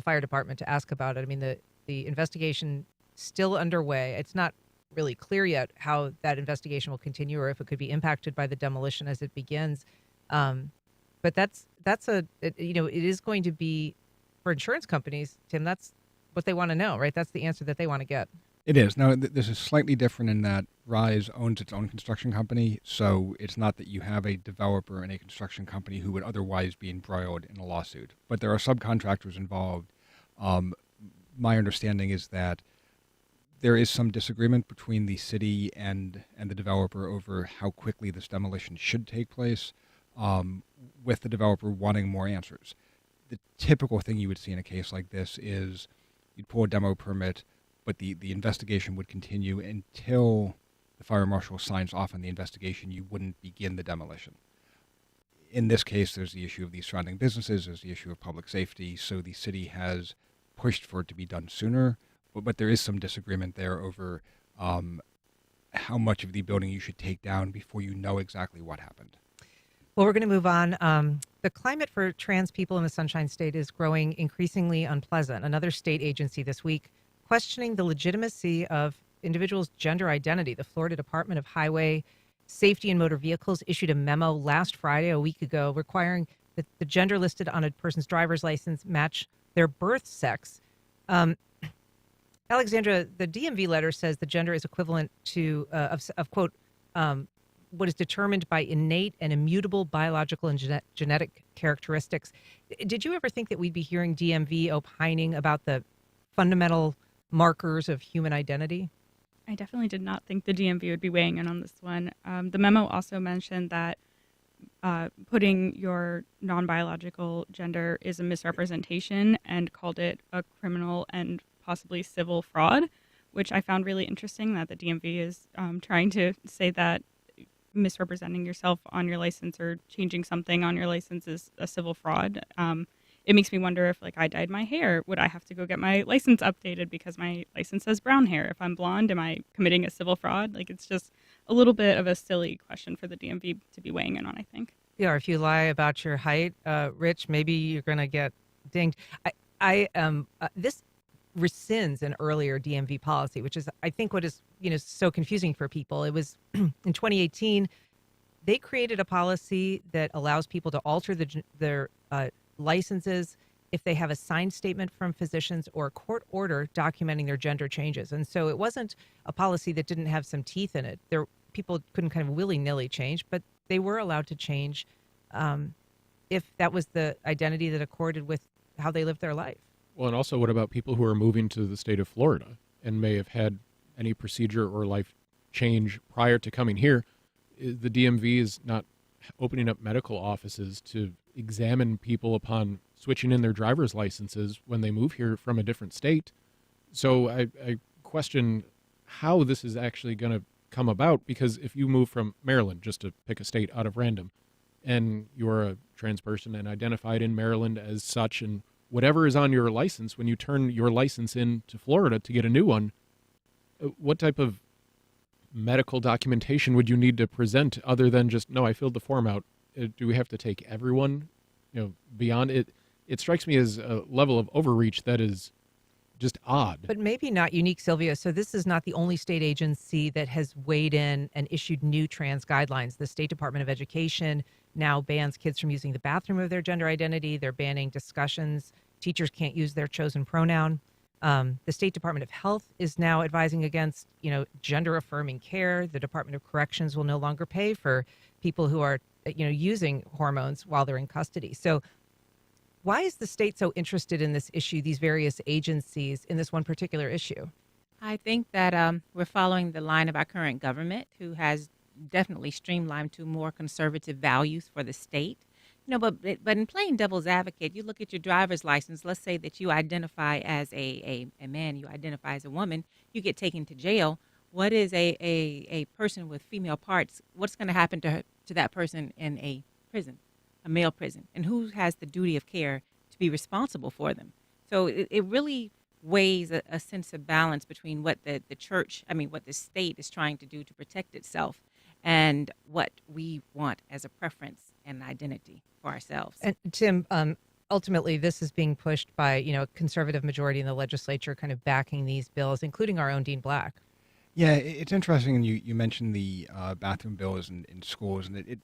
fire department to ask about it. I mean, the investigation still underway. It's not really clear yet how that investigation will continue, or if it could be impacted by the demolition as it begins. But it is going to be, for insurance companies, Tim, that's what they want to know, right? That's the answer that they want to get. It is. Now, this is slightly different in that Rise owns its own construction company, so it's not that you have a developer and a construction company who would otherwise be embroiled in a lawsuit. But there are subcontractors involved. My understanding is that there is some disagreement between the city and the developer over how quickly this demolition should take place, with the developer wanting more answers. The typical thing you would see in a case like this is you'd pull a demo permit, but the investigation would continue until the fire marshal signs off on the investigation. You wouldn't begin the demolition. In this case, there's the issue of the surrounding businesses, there's the issue of public safety, so the city has pushed for it to be done sooner, but there is some disagreement there over how much of the building you should take down before you know exactly what happened. Well, we're going to move on. The climate for trans people in the Sunshine State is growing increasingly unpleasant. Another state agency this week questioning the legitimacy of individuals' gender identity. The Florida Department of Highway Safety and Motor Vehicles issued a memo last Friday, a week ago, requiring that the gender listed on a person's driver's license match their birth sex. Alexandra, the DMV letter says the gender is equivalent to, quote, what is determined by innate and immutable biological and genetic characteristics. Did you ever think that we'd be hearing DMV opining about the fundamental markers of human identity? I definitely did not think the DMV would be weighing in on this one. The memo also mentioned that putting your non-biological gender is a misrepresentation and called it a criminal and possibly civil fraud, which I found really interesting, that the DMV is trying to say that misrepresenting yourself on your license or changing something on your license is a civil fraud. It makes me wonder if, like, I dyed my hair, would I have to go get my license updated because my license says brown hair? If I'm blonde, am I committing a civil fraud? Like, it's just a little bit of a silly question for the DMV to be weighing in on, I think. Yeah, or if you lie about your height, Rich, maybe you're going to get dinged. This rescinds an earlier DMV policy, which is, I think, what is so confusing for people. It was in 2018, they created a policy that allows people to alter their licenses if they have a signed statement from physicians or a court order documenting their gender changes. And so it wasn't a policy that didn't have some teeth in it. People couldn't kind of willy-nilly change, but they were allowed to change if that was the identity that accorded with how they lived their life. Well, and also, what about people who are moving to the state of Florida and may have had any procedure or life change prior to coming here. The DMV is not opening up medical offices to examine people upon switching in their driver's licenses when they move here from a different state. So I question how this is actually going to come about, because if you move from Maryland, just to pick a state out of random, and you're a trans person and identified in Maryland as such, and whatever is on your license, when you turn your license in to Florida to get a new one, what type of medical documentation would you need to present other than just, no, I filled the form out? Do we have to take everyone, beyond it? It strikes me as a level of overreach that is just odd. But maybe not unique, Sylvia. So this is not the only state agency that has weighed in and issued new trans guidelines. The State Department of Education now bans kids from using the bathroom of their gender identity. They're banning discussions. Teachers can't use their chosen pronoun. The State Department of Health is now advising against, gender-affirming care. The Department of Corrections will no longer pay for people who are, using hormones while they're in custody. So why is the state so interested in this issue, these various agencies, in this one particular issue? I think that we're following the line of our current government, who has definitely streamlined to more conservative values for the state. But in playing devil's advocate, you look at your driver's license. Let's say that you identify as a man, you identify as a woman, you get taken to jail. What is a person with female parts? What's going to happen to that person in a prison, a male prison? And who has the duty of care to be responsible for them? So it really weighs a sense of balance between what the state is trying to do to protect itself and what we want as a preference and identity for ourselves. And Tim, ultimately, this is being pushed by, a conservative majority in the legislature kind of backing these bills, including our own Dean Black. Yeah, it's interesting, and you mentioned the bathroom bills in schools, and it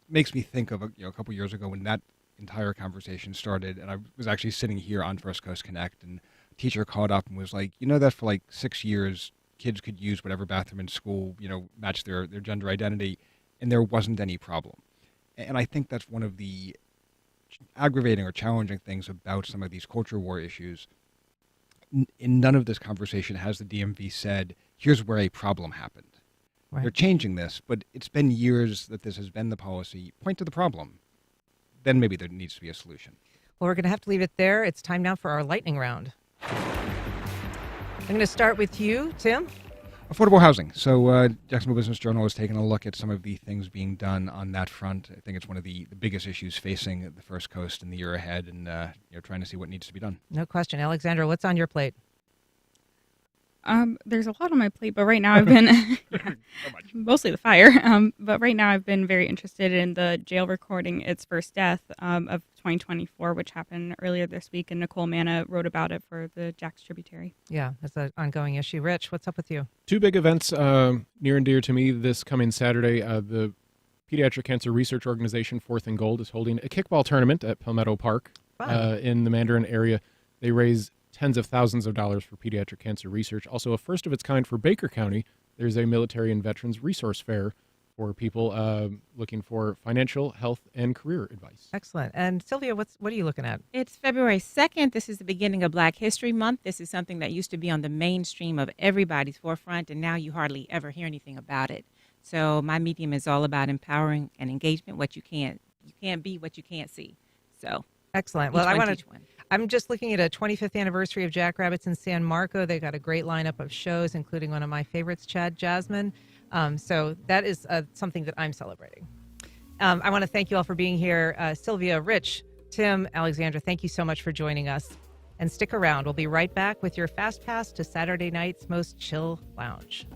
makes me think of a couple years ago when that entire conversation started, and I was actually sitting here on First Coast Connect, and a teacher called up and was like, that for like 6 years, kids could use whatever bathroom in school, match their gender identity, and there wasn't any problem. And I think that's one of the aggravating or challenging things about some of these culture war issues. In none of this conversation has the DMV said, here's where a problem happened. Right. They're changing this, but it's been years that this has been the policy. Point to the problem. Then maybe there needs to be a solution. Well, we're going to have to leave it there. It's time now for our lightning round. I'm going to start with you, Tim. Affordable housing. So Jacksonville Business Journal has taken a look at some of the things being done on that front. I think it's one of the biggest issues facing the First Coast in the year ahead, and trying to see what needs to be done. No question. Alexandra, what's on your plate? There's a lot on my plate, but right now I've been mostly the fire. But right now I've been very interested in the jail recording its first death of 2024, which happened earlier this week, and Nicole Manna wrote about it for the Jax Tributary. Yeah, that's an ongoing issue. Rich, what's up with you? Two big events near and dear to me this coming Saturday. The Pediatric Cancer Research Organization, Fourth and Gold, is holding a kickball tournament at Palmetto Park in the Mandarin area. They raise tens of thousands of dollars for pediatric cancer research. Also a first of its kind for Baker County. There's a military and veterans resource fair for people looking for financial, health, and career advice. Excellent. And Sylvia, what are you looking at? It's February 2nd. This is the beginning of Black History Month. This is something that used to be on the mainstream of everybody's forefront, and now you hardly ever hear anything about it. So my medium is all about empowering and engagement. You can't be what you can't see. So excellent. Well, I'm just looking at a 25th anniversary of Jackrabbits in San Marco. They got a great lineup of shows, including one of my favorites, Chad Jasmine. So that is something that I'm celebrating. I want to thank you all for being here. Sylvia, Rich, Tim, Alexandra, thank you so much for joining us. And stick around. We'll be right back with your Fast Pass to Saturday night's most chill lounge.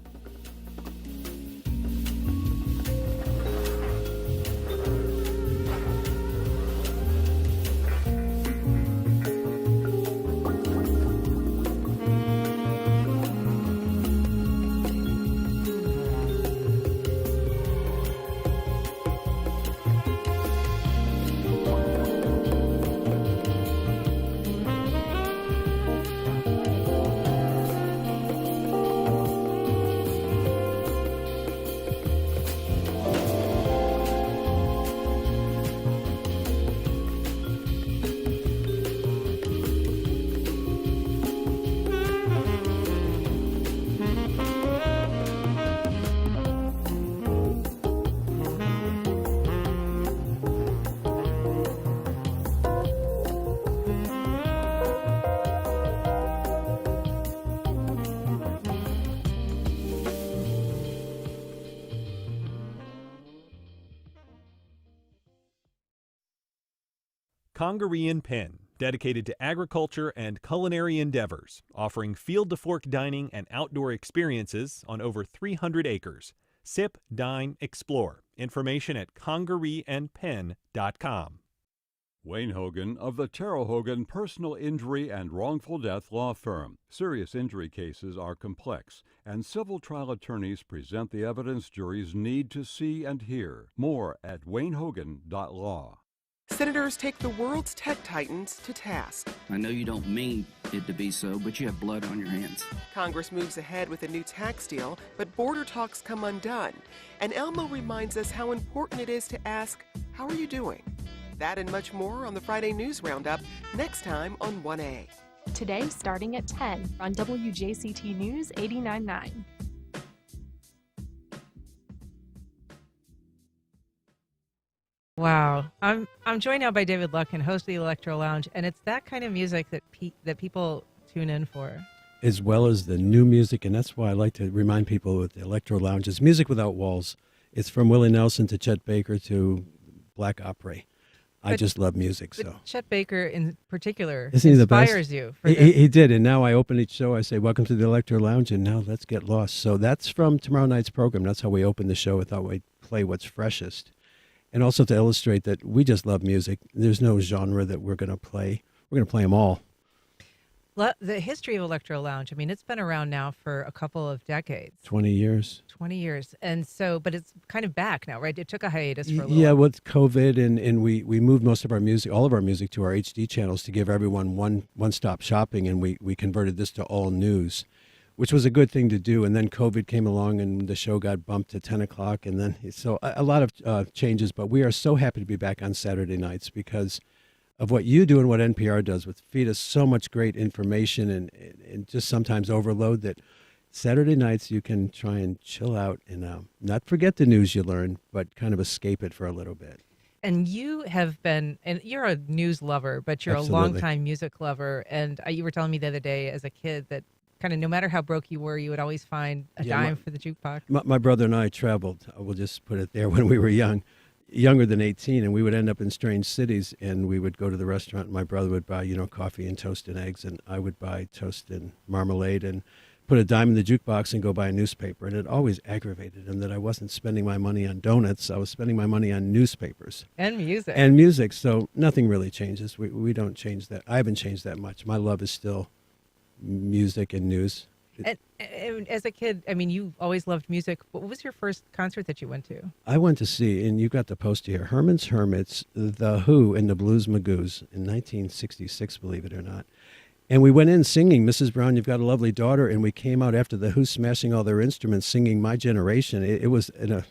Congaree and Penn, dedicated to agriculture and culinary endeavors, offering field-to-fork dining and outdoor experiences on over 300 acres. Sip, dine, explore. Information at congareeandpenn.com. Wayne Hogan of the Terrell Hogan Personal Injury and Wrongful Death Law Firm. Serious injury cases are complex, and civil trial attorneys present the evidence juries need to see and hear. More at waynehogan.law. Senators take the world's tech titans to task. I know you don't mean it to be so, but you have blood on your hands. Congress moves ahead with a new tax deal, but border talks come undone. And Elmo reminds us how important it is to ask, how are you doing? That and much more on the Friday News Roundup next time on 1A. Today starting at 10 on WJCT News 89.9. Wow. I'm joined now by David Luckin, host of the Electro Lounge, and it's that kind of music that people tune in for. As well as the new music, and that's why I like to remind people with the Electro Lounge, it's music without walls. It's from Willie Nelson to Chet Baker to Black Opera. I just love music. So Chet Baker in particular Isn't he the best? inspires you. He did, and now I open each show. I say, "Welcome to the Electro Lounge," and now let's get lost. So that's from tomorrow night's program. That's how we open the show. I thought we'd play what's freshest, and also to illustrate that we just love music. There's no genre that we're going to play. We're going to play them all. The history of Electro Lounge, I mean, it's been around now for a couple of decades. 20 years. 20 years. And so, but it's kind of back now, right? It took a hiatus for a little Yeah, while. with COVID, and we moved most of our music, all of our music, to our HD channels to give everyone one-stop shopping, and we converted this to all news, which was a good thing to do. And then COVID came along, and the show got bumped to 10 o'clock, and then so a lot of changes. But we are so happy to be back on Saturday nights because of what you do and what NPR does with feed us so much great information and just sometimes overload that Saturday nights you can try and chill out and not forget the news you learn, but kind of escape it for a little bit. And you have been, and you're a news lover, but you're Absolutely. a longtime music lover. And you were telling me the other day as a kid that kind of no matter how broke you were, you would always find a dime for the jukebox. My brother and I traveled, we'll just put it there, when we were younger than 18, and we would end up in strange cities, and we would go to the restaurant, and my brother would buy, coffee and toast and eggs, and I would buy toast and marmalade and put a dime in the jukebox and go buy a newspaper. And it always aggravated him that I wasn't spending my money on donuts. I was spending my money on newspapers. And music. And music, so nothing really changes. We don't change that. I haven't changed that much. My love is still music and news. And as a kid, I mean, you always loved music. What was your first concert that you went to? I went to see, and you got the poster here, Herman's Hermits, The Who, and the Blues Magoos in 1966, believe it or not. And we went in singing, Mrs. Brown, You've Got a Lovely Daughter, and we came out after The Who smashing all their instruments, singing My Generation. It was an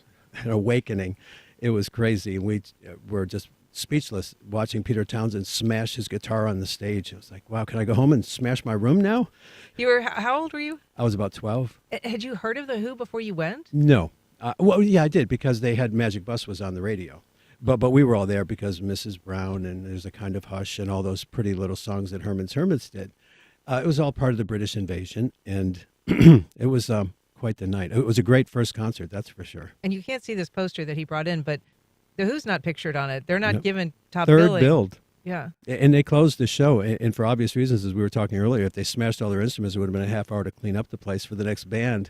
awakening. It was crazy. And we were just speechless watching Peter Townsend smash his guitar on the stage. I was like, wow, can I go home and smash my room now? You were, how old were you? I was about 12. Had you heard of The Who before you went? No. Well, yeah, I did, because they had Magic Bus was on the radio. But we were all there because Mrs. Brown and There's a Kind of Hush and all those pretty little songs that Herman's Hermits did. It was all part of the British invasion, and it was quite the night. It was a great first concert, that's for sure. And you can't see this poster that he brought in, but The Who's not pictured on it. They're not given top Third billing. billed. Yeah. And they closed the show, and for obvious reasons, as we were talking earlier, if they smashed all their instruments, it would have been a half hour to clean up the place for the next band.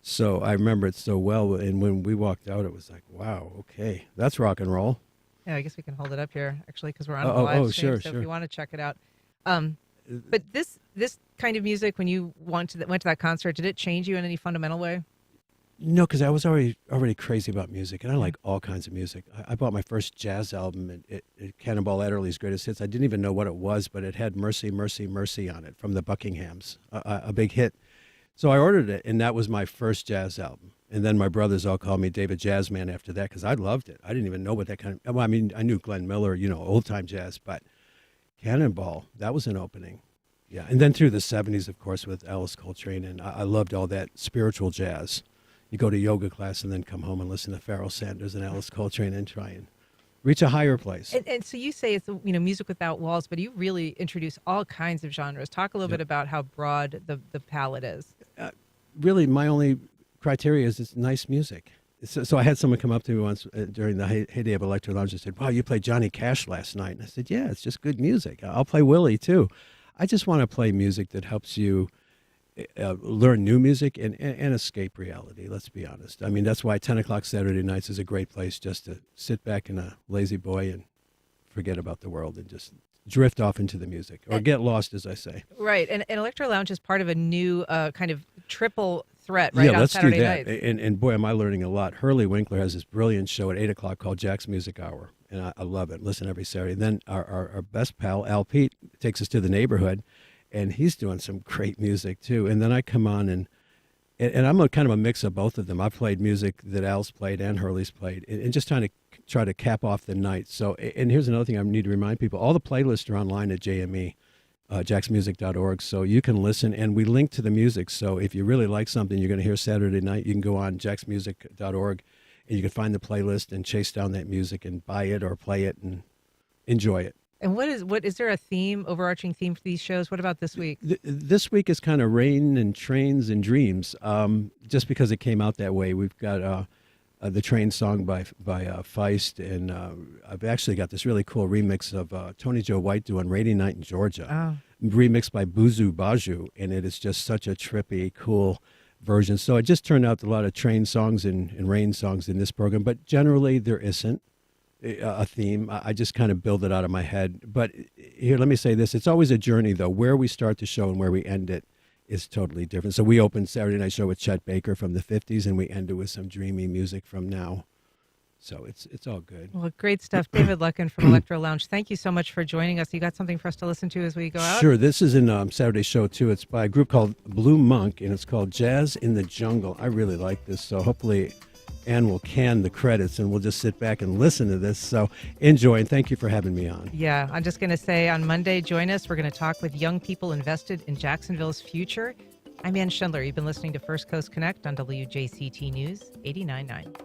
So I remember it so well, and when we walked out, it was like, wow, okay, that's rock and roll. Yeah, I guess we can hold it up here, actually, because we're on Oh, the live oh, stream, sure, so sure. if you want to check it out. But this kind of music, when you went to that concert, did it change you in any fundamental way? No, because I was already crazy about music, and I like all kinds of music. I bought my first jazz album at Cannonball Adderley's Greatest Hits. I didn't even know what it was, but it had Mercy, Mercy, Mercy on it from the Buckinghams, a big hit. So I ordered it, and that was my first jazz album. And then my brothers all called me David Jazzman after that because I loved it. I didn't even know what that kind of, well, I mean, I knew Glenn Miller, old-time jazz, but Cannonball, that was an opening. Yeah, and then through the 70s, of course, with Alice Coltrane, and I loved all that spiritual jazz. You go to yoga class and then come home and listen to Pharoah Sanders and Alice Coltrane and try and reach a higher place. And so you say it's music without walls, but you really introduce all kinds of genres. Talk a little bit about how broad the palette is. Really, my only criteria is it's nice music. So I had someone come up to me once during the heyday of Electro Lounge and said, "Wow, you played Johnny Cash last night." And I said, "Yeah, it's just good music. I'll play Willie too." I just want to play music that helps you learn new music and escape reality. Let's be honest. I mean, that's why 10 o'clock Saturday nights is a great place just to sit back in a lazy boy and forget about the world and just drift off into the music or get lost, as I say. Right. And Electro Lounge is part of a new kind of triple threat, right? Yeah, on let's Saturday do that. nights. And boy, am I learning a lot. Hurley Winkler has this brilliant show at 8 o'clock called Jack's Music Hour. And I love it. Listen every Saturday. Then our best pal, Al Pete, takes us to the neighborhood. And he's doing some great music, too. And then I come on, and I'm a kind of a mix of both of them. I've played music that Al's played and Hurley's played, and just trying to try to cap off the night. So, and here's another thing I need to remind people. All the playlists are online at JME, jacksmusic.org, so you can listen, and we link to the music. So if you really like something you're going to hear Saturday night, you can go on jacksmusic.org, and you can find the playlist and chase down that music and buy it or play it and enjoy it. And what is there a theme, overarching theme for these shows? What about this week? This week is kind of rain and trains and dreams, just because it came out that way. We've got the Train song by Feist, and I've actually got this really cool remix of Tony Joe White doing Rainy Night in Georgia, remixed by Buzu Baju, and it is just such a trippy, cool version. So it just turned out a lot of train songs and rain songs in this program, but generally there isn't a theme. I just kind of build it out of my head. But here, let me say this. It's always a journey, though. Where we start the show and where we end it is totally different. So we opened Saturday Night Show with Chet Baker from the 50s, and we ended with some dreamy music from now. So it's all good. Well, great stuff. David Luckin from Electro Lounge, thank you so much for joining us. You got something for us to listen to as we go out? Sure. This is in Saturday Show, too. It's by a group called Blue Monk, and it's called Jazz in the Jungle. I really like this, so hopefully Ann will can the credits, and we'll just sit back and listen to this. So enjoy, and thank you for having me on. Yeah, I'm just going to say on Monday, join us. We're going to talk with young people invested in Jacksonville's future. I'm Ann Schindler. You've been listening to First Coast Connect on WJCT News 89.9.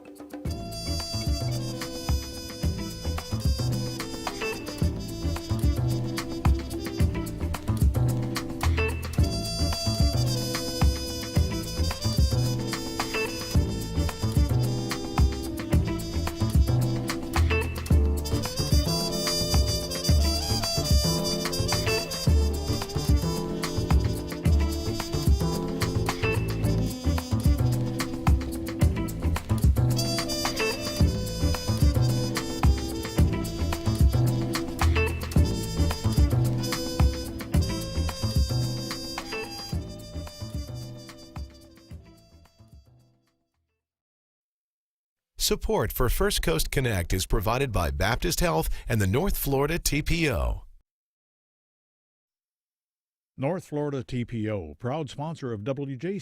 Support for First Coast Connect is provided by Baptist Health and the North Florida TPO. North Florida TPO, proud sponsor of WJCT.